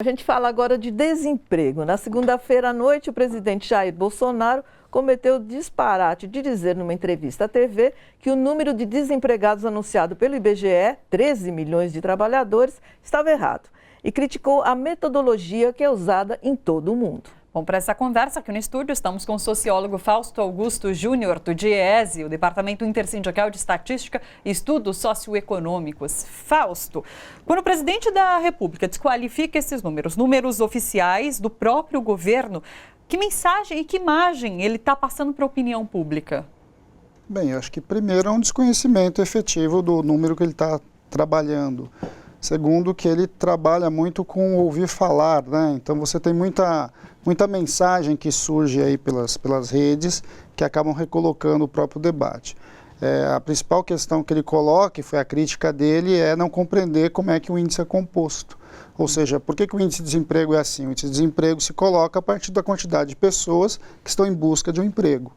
A gente fala agora de desemprego. Na segunda-feira à noite, o presidente Jair Bolsonaro cometeu o disparate de dizer numa entrevista à TV que o número de desempregados anunciado pelo IBGE, 13 milhões de trabalhadores, estava errado. E criticou a metodologia que é usada em todo o mundo. Bom, para essa conversa aqui no estúdio, estamos com o sociólogo Fausto Augusto Júnior, do DIEESE, o Departamento Intersindical de Estatística e Estudos Socioeconômicos. Fausto, quando o presidente da República desqualifica esses números oficiais do próprio governo, que mensagem e que imagem ele está passando para a opinião pública? Bem, eu acho que primeiro é um desconhecimento efetivo do número que ele está trabalhando. Segundo, que ele trabalha muito com ouvir falar, né? Então você tem muita mensagem que surge aí pelas redes que acabam recolocando o próprio debate. A principal questão que ele coloca, e foi a crítica dele, é não compreender como é que o índice é composto. Ou seja, por que o índice de desemprego é assim? O índice de desemprego se coloca a partir da quantidade de pessoas que estão em busca de um emprego.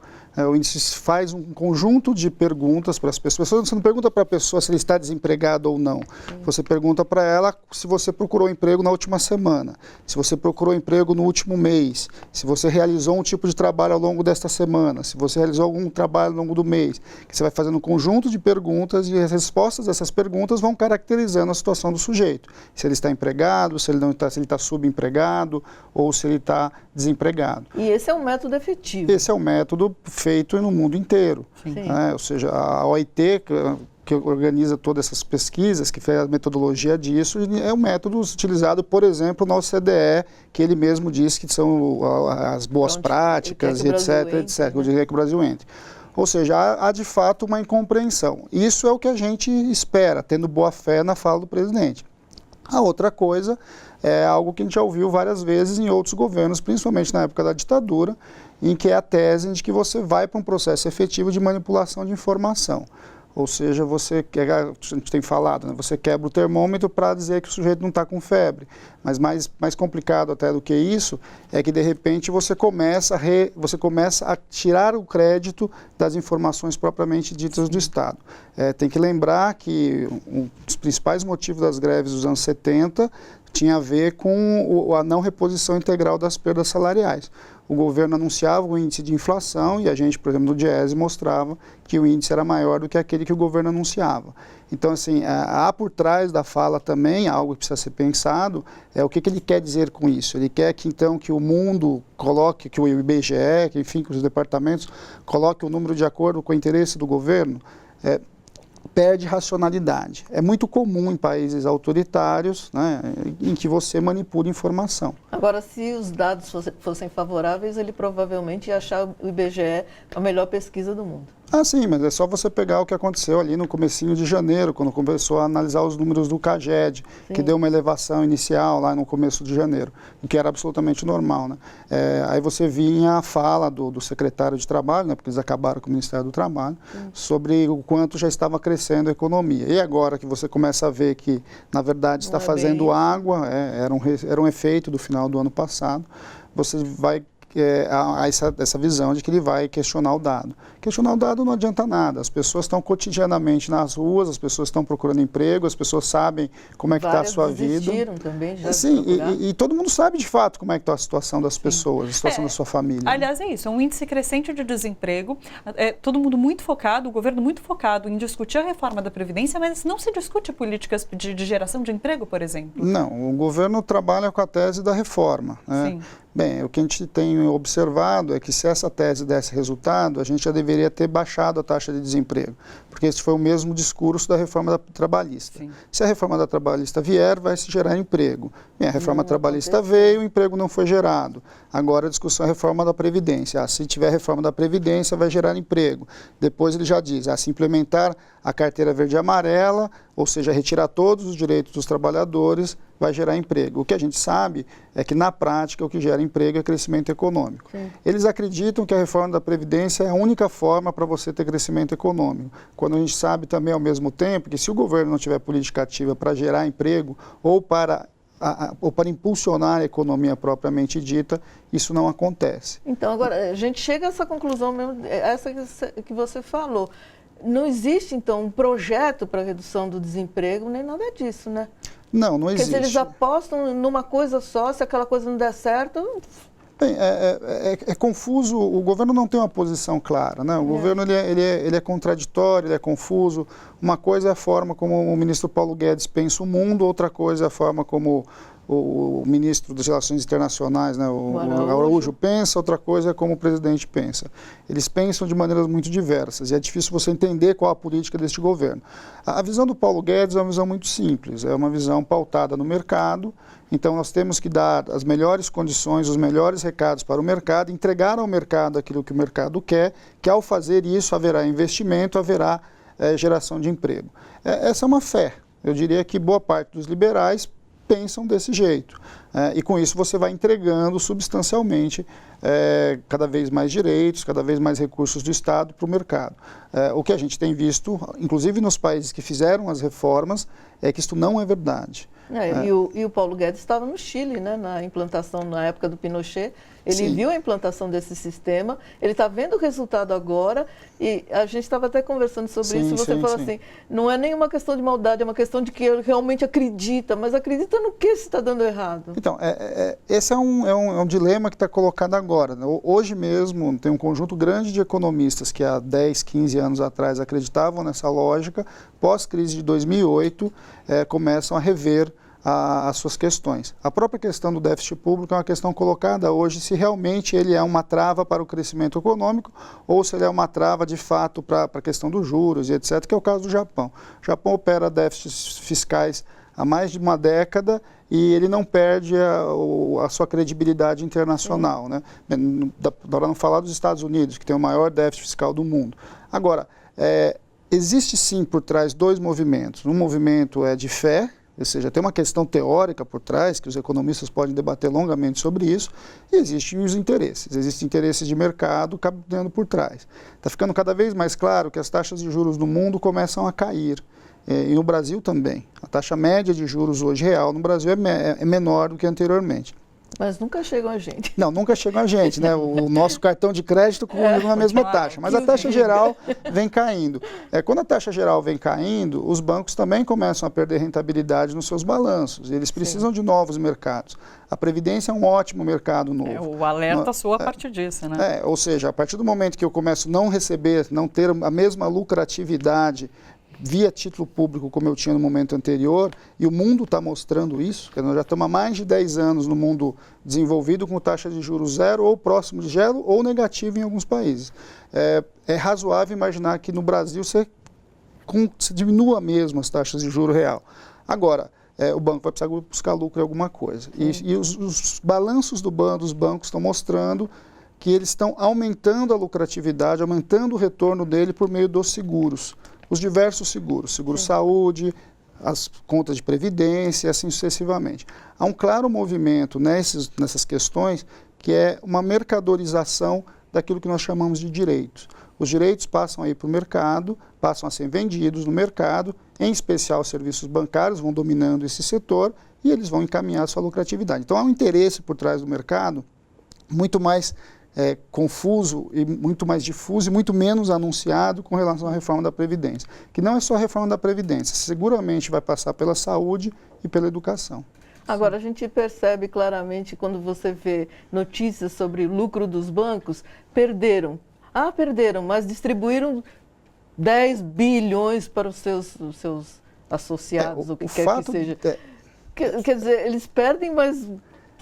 O índice faz um conjunto de perguntas para as pessoas. Você não pergunta para a pessoa se ele está desempregado ou não. Você pergunta para ela se você procurou emprego na última semana, se você procurou emprego no último mês, se você realizou um tipo de trabalho ao longo desta semana, se você realizou algum trabalho ao longo do mês. Que você vai fazendo um conjunto de perguntas e as respostas dessas perguntas vão caracterizando a situação do sujeito. Se ele está empregado, se ele não está, se ele está subempregado ou se ele está desempregado. E esse é um método efetivo. Esse é um método feito no mundo inteiro. Ou seja, a OIT, que organiza todas essas pesquisas, que fez a metodologia disso, é um método utilizado, por exemplo, na OCDE, que ele mesmo diz que são as boas práticas, e etc. Eu diria que o Brasil entre. Ou seja, há de fato uma incompreensão. Isso é o que a gente espera, tendo boa fé na fala do presidente. A outra coisa é algo que a gente já ouviu várias vezes em outros governos, principalmente na época da ditadura, em que é a tese de que você vai para um processo efetivo de manipulação de informação. Ou seja, a gente tem falado, né? Você quebra o termômetro para dizer que o sujeito não está com febre. Mas mais complicado até do que isso é que, de repente, você começa a tirar o crédito das informações propriamente ditas do Estado. Tem que lembrar que um dos principais motivos das greves dos anos 70 tinha a ver com a não reposição integral das perdas salariais. O governo anunciava o índice de inflação e a gente, por exemplo, no DIEESE mostrava que o índice era maior do que aquele que o governo anunciava. Então, assim, há por trás da fala também algo que precisa ser pensado, o que ele quer dizer com isso. Ele quer que, então, que o mundo coloque, que o IBGE, que, enfim, que os departamentos coloquem o número de acordo com o interesse do governo. Perde racionalidade. É muito comum em países autoritários, né, em que você manipula informação. Agora, se os dados fossem favoráveis, ele provavelmente ia achar o IBGE a melhor pesquisa do mundo. Ah, sim, mas é só você pegar o que aconteceu ali no comecinho de janeiro, quando começou a analisar os números do CAGED, que deu uma elevação inicial lá no começo de janeiro, o que era absolutamente normal, né? Aí você vinha a fala do secretário de Trabalho, né, porque eles acabaram com o Ministério do Trabalho, sobre o quanto já estava crescendo a economia. E agora que você começa a ver que, na verdade, está fazendo água, era um efeito do final do ano passado, você vai essa visão de que ele vai questionar o dado. Questionar o dado não adianta nada. As pessoas estão cotidianamente nas ruas, as pessoas estão procurando emprego, as pessoas sabem como é que está a sua vida. Também já sim, e todo mundo sabe de fato como é que está a situação das pessoas, a situação da sua família. Aliás, é isso, é um índice crescente de desemprego, todo mundo muito focado, o governo muito focado em discutir a reforma da Previdência, mas não se discute políticas de geração de emprego, por exemplo. Não, o governo trabalha com a tese da reforma, né? Sim. Bem, o que a gente tem observado é que se essa tese desse resultado, a gente já deveria ter baixado a taxa de desemprego, porque esse foi o mesmo discurso da reforma trabalhista. Sim. Se a reforma da trabalhista vier, vai se gerar emprego. Bem, a reforma trabalhista veio, o emprego não foi gerado. Agora a discussão é a reforma da Previdência. Se tiver reforma da Previdência, vai gerar emprego. Depois ele já diz, se implementar a carteira verde e amarela, ou seja, retirar todos os direitos dos trabalhadores, vai gerar emprego. O que a gente sabe é que, na prática, o que gera emprego é crescimento econômico. Sim. Eles acreditam que a reforma da Previdência é a única forma para você ter crescimento econômico, quando a gente sabe também, ao mesmo tempo, que se o governo não tiver política ativa para gerar emprego ou para impulsionar a economia propriamente dita, isso não acontece. Então, agora, a gente chega a essa conclusão mesmo, essa que você falou. Não existe, então, um projeto para a redução do desemprego, nem nada disso, né? Não existe. Porque se eles apostam numa coisa só, se aquela coisa não der certo... Bem, é confuso, o governo não tem uma posição clara, né? O governo ele é contraditório, ele é confuso. Uma coisa é a forma como o ministro Paulo Guedes pensa o mundo, outra coisa é a forma como o ministro das Relações Internacionais, né, o Araújo pensa, outra coisa é como o presidente pensa. Eles pensam de maneiras muito diversas e é difícil você entender qual a política deste governo. A visão do Paulo Guedes é uma visão muito simples, é uma visão pautada no mercado. Então, nós temos que dar as melhores condições, os melhores recados para o mercado, entregar ao mercado aquilo que o mercado quer, que ao fazer isso haverá investimento, haverá geração de emprego. Essa é uma fé. Eu diria que boa parte dos liberais pensam desse jeito. E com isso você vai entregando substancialmente cada vez mais direitos, cada vez mais recursos do Estado para o mercado. O que a gente tem visto, inclusive nos países que fizeram as reformas, é que isto não é verdade. E o Paulo Guedes estava no Chile, né, na implantação, na época do Pinochet. Ele Sim. viu a implantação desse sistema, ele está vendo o resultado agora, e a gente estava até conversando sobre isso, e você falou assim, não é nenhuma questão de maldade, é uma questão de que ele realmente acredita, mas acredita no que se está dando errado? Então, esse é um dilema que está colocado agora. Hoje mesmo tem um conjunto grande de economistas que há 10, 15 anos atrás acreditavam nessa lógica, pós-crise de 2008, começam a rever as suas questões. A própria questão do déficit público é uma questão colocada hoje se realmente ele é uma trava para o crescimento econômico ou se ele é uma trava de fato para a questão dos juros e etc., que é o caso do Japão. O Japão opera déficits fiscais há mais de uma década e ele não perde a sua credibilidade internacional, né? Para não falar dos Estados Unidos, que tem o maior déficit fiscal do mundo. Agora, existe sim por trás dois movimentos. Um movimento é de fé, ou seja, tem uma questão teórica por trás, que os economistas podem debater longamente sobre isso, e existem os interesses. Existem interesses de mercado caminhando por trás. Está ficando cada vez mais claro que as taxas de juros no mundo começam a cair, e no Brasil também. A taxa média de juros hoje real no Brasil é menor do que anteriormente. Mas nunca chegam a gente. Não, nunca chegam a gente, né? O nosso cartão de crédito com a mesma taxa, mas a taxa geral vem caindo. Quando a taxa geral vem caindo, os bancos também começam a perder rentabilidade nos seus balanços. Eles precisam de novos mercados. A Previdência é um ótimo mercado novo. O alerta soa a partir disso, né? Ou seja, a partir do momento que eu começo a não receber, não ter a mesma lucratividade via título público como eu tinha no momento anterior, e o mundo está mostrando isso, que nós já estamos há mais de 10 anos no mundo desenvolvido com taxa de juros zero ou próximo de zero ou negativo em alguns países. É razoável imaginar que no Brasil se diminua mesmo as taxas de juro real. Agora, o banco vai precisar buscar lucro em alguma coisa. E os balanços dos bancos estão mostrando que eles estão aumentando a lucratividade, aumentando o retorno dele por meio dos seguros. Os diversos seguros, seguro-saúde, as contas de previdência e assim sucessivamente. Há um claro movimento nessas questões que é uma mercadorização daquilo que nós chamamos de direitos. Os direitos passam aí para o mercado, passam a ser vendidos no mercado, em especial os serviços bancários vão dominando esse setor e eles vão encaminhar a sua lucratividade. Então há um interesse por trás do mercado muito mais confuso e muito mais difuso e muito menos anunciado com relação à reforma da Previdência. Que não é só a reforma da Previdência, seguramente vai passar pela saúde e pela educação. Agora, a gente percebe claramente quando você vê notícias sobre o lucro dos bancos, perderam, mas distribuíram 10 bilhões para os seus associados, o que quer que seja. Quer dizer, eles perdem, mas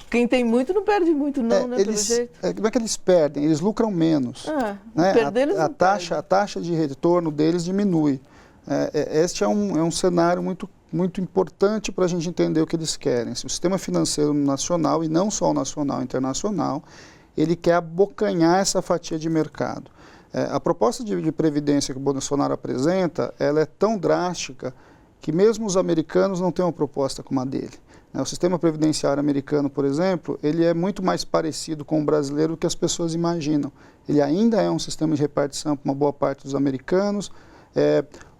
quem tem muito não perde muito não, né, pelo jeito. Como é que eles perdem? Eles lucram menos. Né? A taxa de retorno deles diminui. Este é um cenário muito importante para a gente entender o que eles querem. O sistema financeiro nacional, e não só o nacional, internacional, ele quer abocanhar essa fatia de mercado. A proposta de previdência que o Bolsonaro apresenta, ela é tão drástica que mesmo os americanos não têm uma proposta como a dele. O sistema previdenciário americano, por exemplo, ele é muito mais parecido com o brasileiro do que as pessoas imaginam. Ele ainda é um sistema de repartição para uma boa parte dos americanos.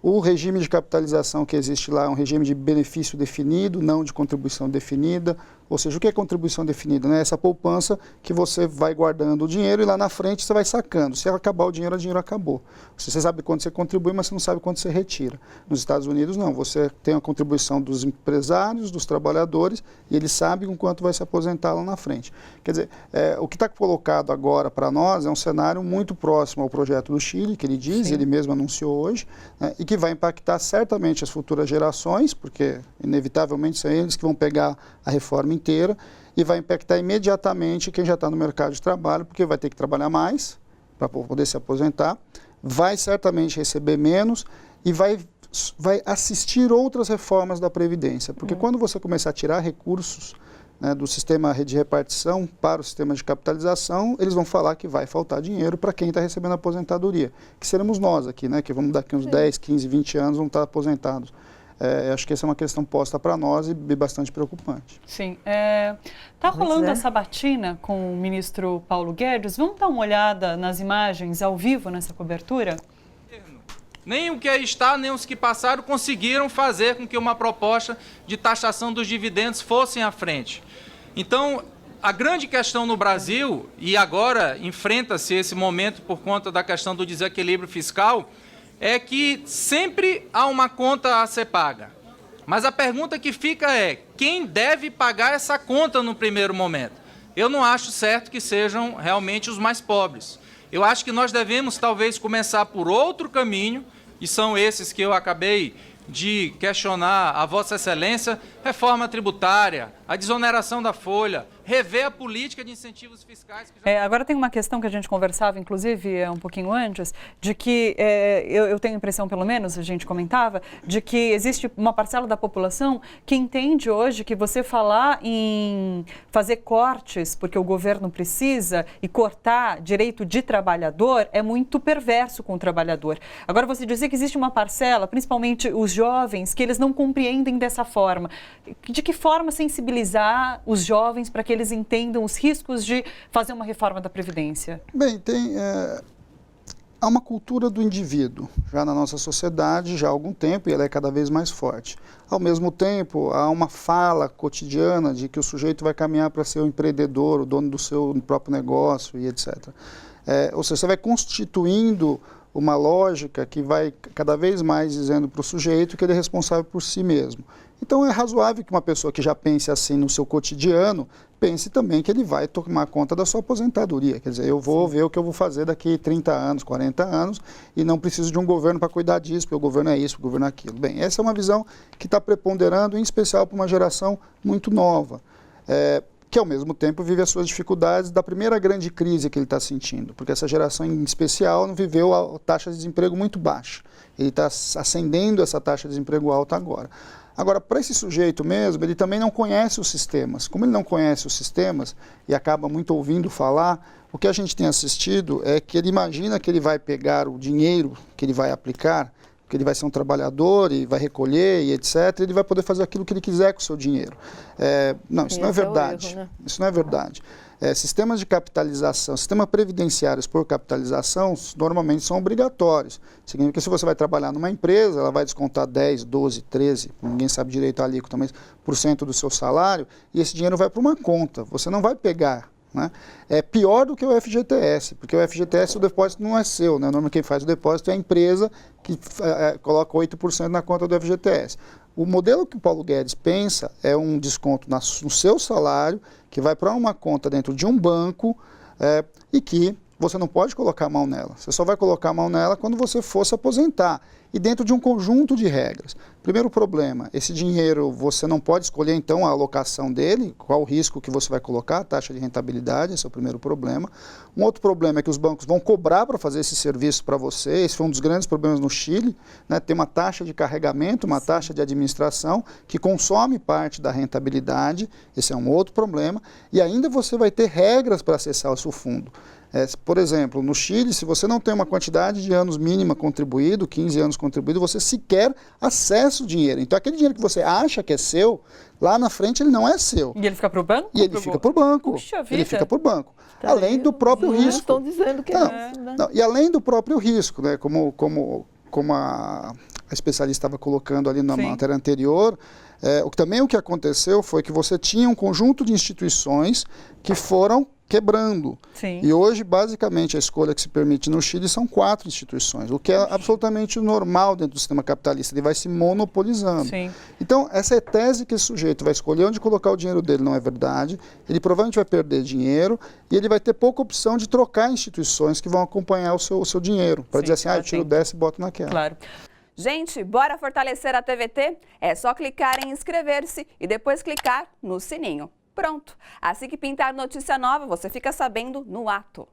O regime de capitalização que existe lá é um regime de benefício definido, não de contribuição definida. Ou seja, o que é contribuição definida? Né? Essa poupança que você vai guardando o dinheiro e lá na frente você vai sacando. Se acabar o dinheiro acabou. Você sabe quanto você contribui, mas você não sabe quanto você retira. Nos Estados Unidos, não. Você tem a contribuição dos empresários, dos trabalhadores, e eles sabem com quanto vai se aposentar lá na frente. Quer dizer, o que está colocado agora para nós é um cenário muito próximo ao projeto do Chile, que ele diz, Sim. ele mesmo anunciou hoje, né, e que vai impactar certamente as futuras gerações, porque inevitavelmente são eles que vão pegar a reforma inteira, e vai impactar imediatamente quem já está no mercado de trabalho, porque vai ter que trabalhar mais para poder se aposentar, vai certamente receber menos e vai assistir outras reformas da Previdência. Porque quando você começar a tirar recursos, né, do sistema de repartição para o sistema de capitalização, eles vão falar que vai faltar dinheiro para quem está recebendo aposentadoria, que seremos nós aqui, né, que vamos daqui uns 10, 15, 20 anos vamos estar aposentados. Acho que essa é uma questão posta para nós e bastante preocupante. Sim. Está rolando a sabatina com o ministro Paulo Guedes. Vamos dar uma olhada nas imagens ao vivo nessa cobertura? Nem o que aí está, nem os que passaram conseguiram fazer com que uma proposta de taxação dos dividendos fosse à frente. Então, a grande questão no Brasil, e agora enfrenta-se esse momento por conta da questão do desequilíbrio fiscal, é que sempre há uma conta a ser paga. Mas a pergunta que fica é, quem deve pagar essa conta no primeiro momento? Eu não acho certo que sejam realmente os mais pobres. Eu acho que nós devemos talvez começar por outro caminho, e são esses que eu acabei de questionar a Vossa Excelência, reforma tributária, a desoneração da folha, rever a política de incentivos fiscais. Agora tem uma questão que a gente conversava, inclusive, um pouquinho antes, de que, eu tenho a impressão, pelo menos, a gente comentava, de que existe uma parcela da população que entende hoje que você falar em fazer cortes, porque o governo precisa, e cortar direito de trabalhador, é muito perverso com o trabalhador. Agora, você dizer que existe uma parcela, principalmente os jovens, que eles não compreendem dessa forma. De que forma sensibilizar os jovens para que eles entendam os riscos de fazer uma reforma da Previdência? Bem, há uma cultura do indivíduo já na nossa sociedade já há algum tempo e ela é cada vez mais forte. Ao mesmo tempo, há uma fala cotidiana de que o sujeito vai caminhar para ser o empreendedor, o dono do seu próprio negócio e etc. Ou seja, você vai constituindo uma lógica que vai cada vez mais dizendo para o sujeito que ele é responsável por si mesmo. Então é razoável que uma pessoa que já pense assim no seu cotidiano, pense também que ele vai tomar conta da sua aposentadoria. Quer dizer, eu vou ver o que eu vou fazer daqui 30 anos, 40 anos e não preciso de um governo para cuidar disso, porque o governo é isso, o governo é aquilo. Bem, essa é uma visão que está preponderando, em especial para uma geração muito nova, que ao mesmo tempo vive as suas dificuldades da primeira grande crise que ele está sentindo, porque essa geração em especial não viveu a taxa de desemprego muito baixa. Ele está ascendendo essa taxa de desemprego alta agora. Agora, para esse sujeito mesmo, ele também não conhece os sistemas. Como ele não conhece os sistemas e acaba muito ouvindo falar, o que a gente tem assistido é que ele imagina que ele vai pegar o dinheiro que ele vai aplicar, que ele vai ser um trabalhador e vai recolher e etc., ele vai poder fazer aquilo que ele quiser com o seu dinheiro. Não, isso não é verdade. Erro, né? Isso não é verdade. Sistemas de capitalização, sistemas previdenciários por capitalização, normalmente são obrigatórios. Significa que se você vai trabalhar numa empresa, ela vai descontar 10, 12, 13, ninguém sabe direito a alíquota, mas % do seu salário, e esse dinheiro vai para uma conta. Você não vai pegar. Né? É pior do que o FGTS, porque o FGTS, o depósito não é seu, né? Normalmente quem faz o depósito é a empresa que coloca 8% na conta do FGTS. O modelo que o Paulo Guedes pensa é um desconto no seu salário, que vai para uma conta dentro de um banco e que você não pode colocar a mão nela. Você só vai colocar a mão nela quando você for se aposentar. E dentro de um conjunto de regras. Primeiro problema, esse dinheiro você não pode escolher então a alocação dele, qual o risco que você vai colocar, a taxa de rentabilidade, esse é o primeiro problema. Um outro problema é que os bancos vão cobrar para fazer esse serviço para você, esse foi um dos grandes problemas no Chile, né? Tem uma taxa de carregamento, uma taxa de administração que consome parte da rentabilidade, esse é um outro problema, e ainda você vai ter regras para acessar o seu fundo. Por exemplo, no Chile, se você não tem uma quantidade de anos mínima contribuído, 15 anos contribuído, você sequer acessa o dinheiro. Então, aquele dinheiro que você acha que é seu, lá na frente ele não é seu. E ele fica para o banco? E ele fica para o banco. Puxa vida. Ele fica para o banco. Além do próprio risco. Estão dizendo que é isso, né? E além do próprio risco, né? Como como a especialista estava colocando ali na Sim. matéria anterior, o que aconteceu foi que você tinha um conjunto de instituições que foram quebrando. Sim. E hoje, basicamente, a escolha que se permite no Chile são 4 instituições, o que é absolutamente normal dentro do sistema capitalista, ele vai se monopolizando. Sim. Então, essa é tese que esse sujeito vai escolher onde colocar o dinheiro dele não é verdade, ele provavelmente vai perder dinheiro e ele vai ter pouca opção de trocar instituições que vão acompanhar o seu dinheiro, para dizer assim, eu tiro dessa e boto naquela. Claro. Gente, bora fortalecer a TVT? É só clicar em inscrever-se e depois clicar no sininho. Pronto! Assim que pintar notícia nova, você fica sabendo no ato.